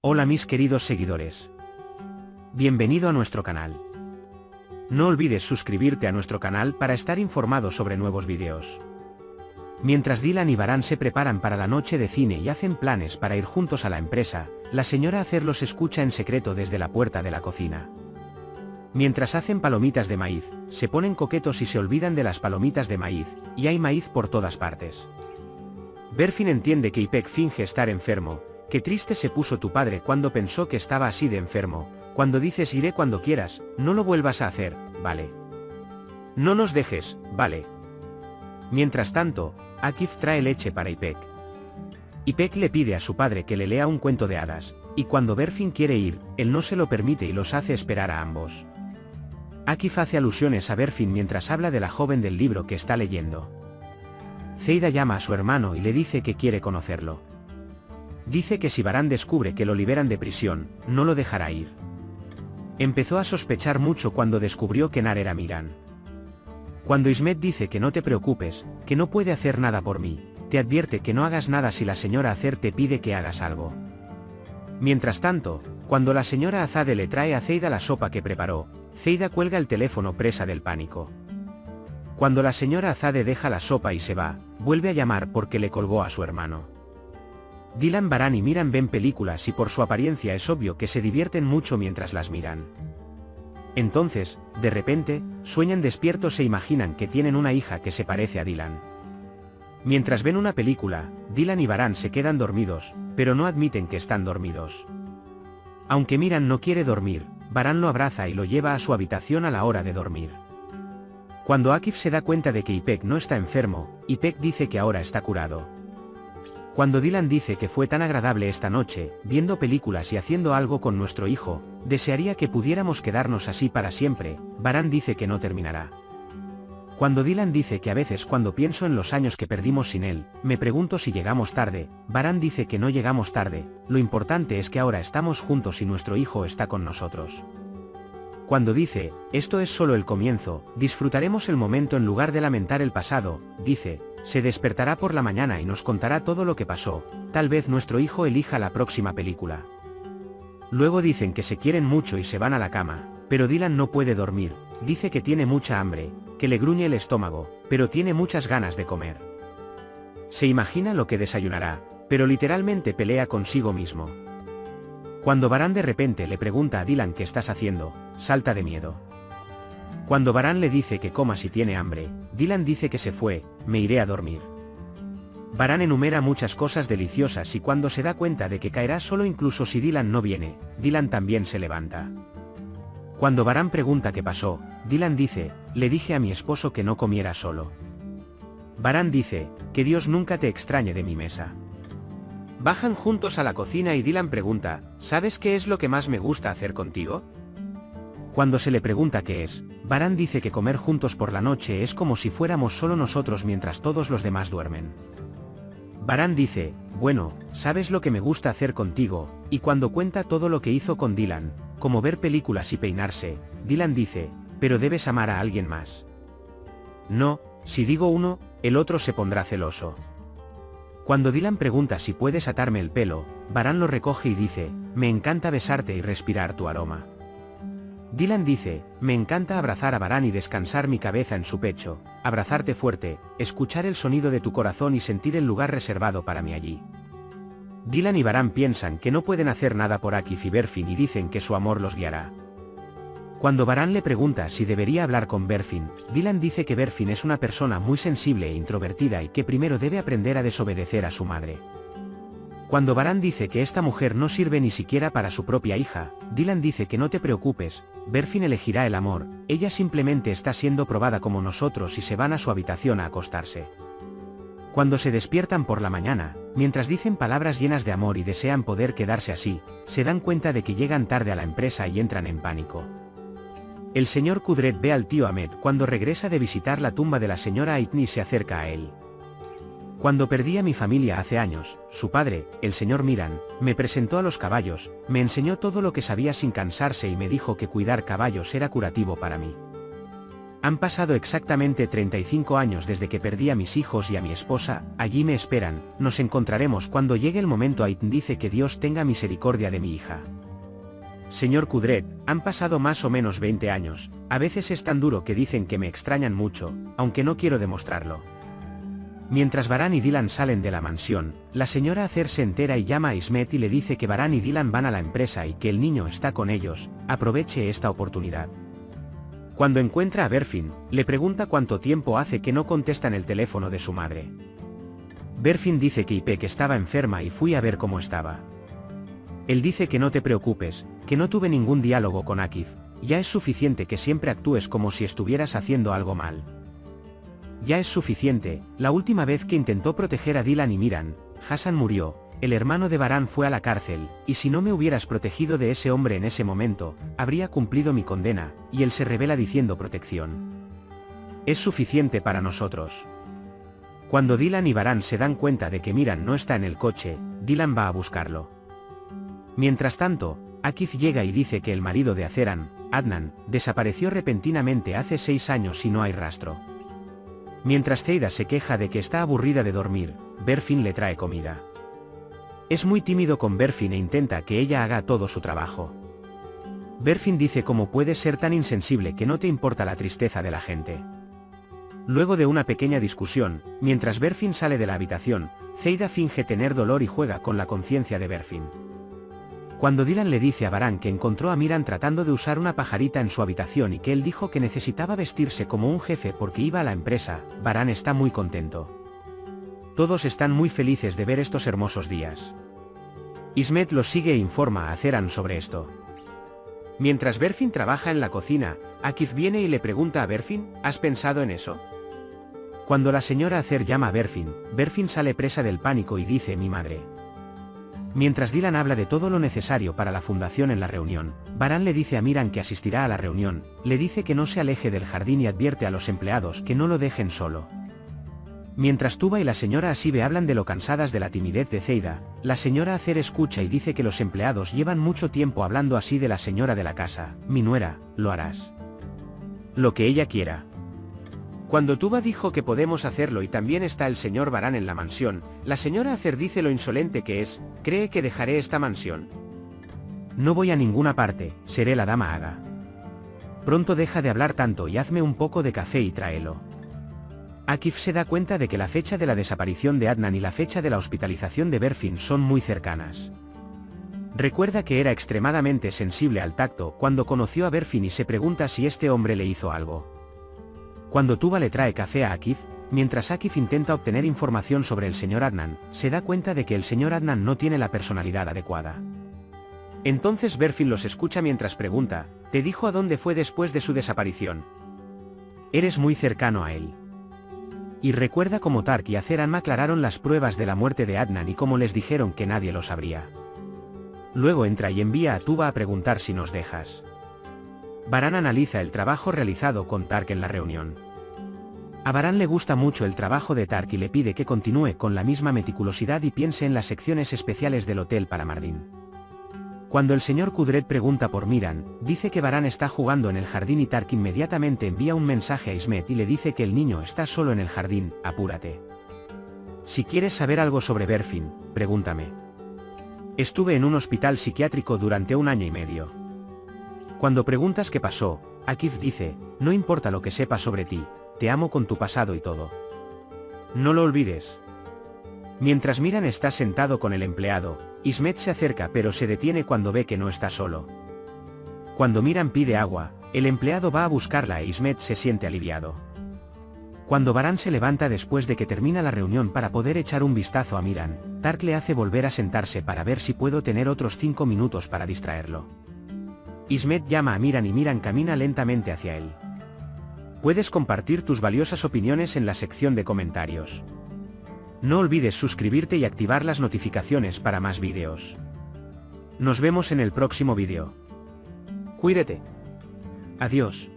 Hola mis queridos seguidores. Bienvenido a nuestro canal. No olvides suscribirte a nuestro canal para estar informado sobre nuevos vídeos. Mientras Dylan y Baran se preparan para la noche de cine y hacen planes para ir juntos a la empresa, la señora Acer los escucha en secreto desde la puerta de la cocina. Mientras hacen palomitas de maíz, se ponen coquetos y se olvidan de las palomitas de maíz, y hay maíz por todas partes. Berfin entiende que Ipek finge estar enfermo. Qué triste se puso tu padre cuando pensó que estaba así de enfermo. Cuando dices iré cuando quieras, no lo vuelvas a hacer, ¿vale? No nos dejes, ¿vale? Mientras tanto, Akif trae leche para Ipek. Ipek le pide a su padre que le lea un cuento de hadas, y cuando Berfin quiere ir, él no se lo permite y los hace esperar a ambos. Akif hace alusiones a Berfin mientras habla de la joven del libro que está leyendo. Zeida llama a su hermano y le dice que quiere conocerlo. Dice que si Baran descubre que lo liberan de prisión, no lo dejará ir. Empezó a sospechar mucho cuando descubrió que Nar era Miran. Cuando Ismet dice que no te preocupes, que no puede hacer nada por mí, te advierte que no hagas nada si la señora Acer te pide que hagas algo. Mientras tanto, cuando la señora Azade le trae a Zeida la sopa que preparó, Zeida cuelga el teléfono presa del pánico. Cuando la señora Azade deja la sopa y se va, vuelve a llamar porque le colgó a su hermano. Dylan, Baran y Miran ven películas y por su apariencia es obvio que se divierten mucho mientras las miran. Entonces, de repente, sueñan despiertos e imaginan que tienen una hija que se parece a Dylan. Mientras ven una película, Dylan y Baran se quedan dormidos, pero no admiten que están dormidos. Aunque Miran no quiere dormir, Baran lo abraza y lo lleva a su habitación a la hora de dormir. Cuando Akif se da cuenta de que Ipek no está enfermo, Ipek dice que ahora está curado. Cuando Dylan dice que fue tan agradable esta noche, viendo películas y haciendo algo con nuestro hijo, desearía que pudiéramos quedarnos así para siempre, Baran dice que no terminará. Cuando Dylan dice que a veces cuando pienso en los años que perdimos sin él, me pregunto si llegamos tarde, Baran dice que no llegamos tarde, lo importante es que ahora estamos juntos y nuestro hijo está con nosotros. Cuando dice, esto es solo el comienzo, disfrutaremos el momento en lugar de lamentar el pasado, dice, se despertará por la mañana y nos contará todo lo que pasó, tal vez nuestro hijo elija la próxima película. Luego dicen que se quieren mucho y se van a la cama, pero Dylan no puede dormir, dice que tiene mucha hambre, que le gruñe el estómago, pero tiene muchas ganas de comer. Se imagina lo que desayunará, pero literalmente pelea consigo mismo. Cuando Baran de repente le pregunta a Dylan qué estás haciendo, salta de miedo. Cuando Baran le dice que coma si tiene hambre, Dylan dice que se fue, me iré a dormir. Baran enumera muchas cosas deliciosas y cuando se da cuenta de que caerá solo incluso si Dylan no viene, Dylan también se levanta. Cuando Baran pregunta qué pasó, Dylan dice, le dije a mi esposo que no comiera solo. Baran dice, que Dios nunca te extrañe de mi mesa. Bajan juntos a la cocina y Dylan pregunta, ¿sabes qué es lo que más me gusta hacer contigo? Cuando se le pregunta qué es, Baran dice que comer juntos por la noche es como si fuéramos solo nosotros mientras todos los demás duermen. Baran dice, bueno, sabes lo que me gusta hacer contigo, y cuando cuenta todo lo que hizo con Dylan, como ver películas y peinarse, Dylan dice, pero debes amar a alguien más. No, si digo uno, el otro se pondrá celoso. Cuando Dylan pregunta si puedes atarme el pelo, Baran lo recoge y dice, me encanta besarte y respirar tu aroma. Dylan dice, me encanta abrazar a Baran y descansar mi cabeza en su pecho, abrazarte fuerte, escuchar el sonido de tu corazón y sentir el lugar reservado para mí allí. Dylan y Baran piensan que no pueden hacer nada por Akif y Berfin y dicen que su amor los guiará. Cuando Baran le pregunta si debería hablar con Berfin, Dylan dice que Berfin es una persona muy sensible e introvertida y que primero debe aprender a desobedecer a su madre. Cuando Baran dice que esta mujer no sirve ni siquiera para su propia hija, Dylan dice que no te preocupes, Berfin elegirá el amor, ella simplemente está siendo probada como nosotros y se van a su habitación a acostarse. Cuando se despiertan por la mañana, mientras dicen palabras llenas de amor y desean poder quedarse así, se dan cuenta de que llegan tarde a la empresa y entran en pánico. El señor Kudret ve al tío Ahmed cuando regresa de visitar la tumba de la señora Aitni y se acerca a él. Cuando perdí a mi familia hace años, su padre, el señor Miran, me presentó a los caballos, me enseñó todo lo que sabía sin cansarse y me dijo que cuidar caballos era curativo para mí. Han pasado exactamente 35 años desde que perdí a mis hijos y a mi esposa, allí me esperan, nos encontraremos cuando llegue el momento. Aidan dice que Dios tenga misericordia de mi hija. Señor Kudret, han pasado más o menos 20 años, a veces es tan duro que dicen que me extrañan mucho, aunque no quiero demostrarlo. Mientras Baran y Dylan salen de la mansión, la señora Acer se entera y llama a Ismet y le dice que Baran y Dylan van a la empresa y que el niño está con ellos, aproveche esta oportunidad. Cuando encuentra a Berfin, le pregunta cuánto tiempo hace que no contestan el teléfono de su madre. Berfin dice que Ipek estaba enferma y fui a ver cómo estaba. Él dice que no te preocupes, que no tuve ningún diálogo con Akif, ya es suficiente que siempre actúes como si estuvieras haciendo algo mal. Ya es suficiente, la última vez que intentó proteger a Dylan y Miran, Hassan murió, el hermano de Baran fue a la cárcel, y si no me hubieras protegido de ese hombre en ese momento, habría cumplido mi condena, y él se revela diciendo protección. Es suficiente para nosotros. Cuando Dylan y Baran se dan cuenta de que Miran no está en el coche, Dylan va a buscarlo. Mientras tanto, Akif llega y dice que el marido de Azeran, Adnan, desapareció repentinamente hace 6 años y no hay rastro. Mientras Zeida se queja de que está aburrida de dormir, Berfin le trae comida. Es muy tímido con Berfin e intenta que ella haga todo su trabajo. Berfin dice cómo puedes ser tan insensible que no te importa la tristeza de la gente. Luego de una pequeña discusión, mientras Berfin sale de la habitación, Zeida finge tener dolor y juega con la conciencia de Berfin. Cuando Dylan le dice a Baran que encontró a Miran tratando de usar una pajarita en su habitación y que él dijo que necesitaba vestirse como un jefe porque iba a la empresa, Baran está muy contento. Todos están muy felices de ver estos hermosos días. Ismet los sigue e informa a Azeran sobre esto. Mientras Berfin trabaja en la cocina, Akif viene y le pregunta a Berfin, ¿has pensado en eso? Cuando la señora Acer llama a Berfin, Berfin sale presa del pánico y dice mi madre. Mientras Dylan habla de todo lo necesario para la fundación en la reunión, Baran le dice a Miran que asistirá a la reunión, le dice que no se aleje del jardín y advierte a los empleados que no lo dejen solo. Mientras Tuba y la señora Asibe hablan de lo cansadas de la timidez de Zeida, la señora Acer escucha y dice que los empleados llevan mucho tiempo hablando así de la señora de la casa, mi nuera, lo harás. Lo que ella quiera. Cuando Tuba dijo que podemos hacerlo y también está el señor Baran en la mansión, la señora Acer dice lo insolente que es, cree que dejaré esta mansión. No voy a ninguna parte, seré la dama Aga. Pronto deja de hablar tanto y hazme un poco de café y tráelo. Akif se da cuenta de que la fecha de la desaparición de Adnan y la fecha de la hospitalización de Berfin son muy cercanas. Recuerda que era extremadamente sensible al tacto cuando conoció a Berfin y se pregunta si este hombre le hizo algo. Cuando Tuba le trae café a Akif, mientras Akif intenta obtener información sobre el señor Adnan, se da cuenta de que el señor Adnan no tiene la personalidad adecuada. Entonces Berfin los escucha mientras pregunta, ¿te dijo a dónde fue después de su desaparición? Eres muy cercano a él. Y recuerda cómo Tark y Azeran aclararon las pruebas de la muerte de Adnan y cómo les dijeron que nadie lo sabría. Luego entra y envía a Tuba a preguntar si nos dejas. Baran analiza el trabajo realizado con Tark en la reunión. A Baran le gusta mucho el trabajo de Tark y le pide que continúe con la misma meticulosidad y piense en las secciones especiales del hotel para Mardin. Cuando el señor Kudret pregunta por Miran, dice que Baran está jugando en el jardín y Tark inmediatamente envía un mensaje a Ismet y le dice que el niño está solo en el jardín, apúrate. Si quieres saber algo sobre Berfin, pregúntame. Estuve en un hospital psiquiátrico durante 1 año y medio. Cuando preguntas qué pasó, Akif dice, no importa lo que sepa sobre ti, te amo con tu pasado y todo. No lo olvides. Mientras Miran está sentado con el empleado, Ismet se acerca pero se detiene cuando ve que no está solo. Cuando Miran pide agua, el empleado va a buscarla e Ismet se siente aliviado. Cuando Baran se levanta después de que termina la reunión para poder echar un vistazo a Miran, Tark le hace volver a sentarse para ver si puedo tener otros 5 minutos para distraerlo. Ismet llama a Miran y Miran camina lentamente hacia él. Puedes compartir tus valiosas opiniones en la sección de comentarios. No olvides suscribirte y activar las notificaciones para más vídeos. Nos vemos en el próximo vídeo. Cuídate. Adiós.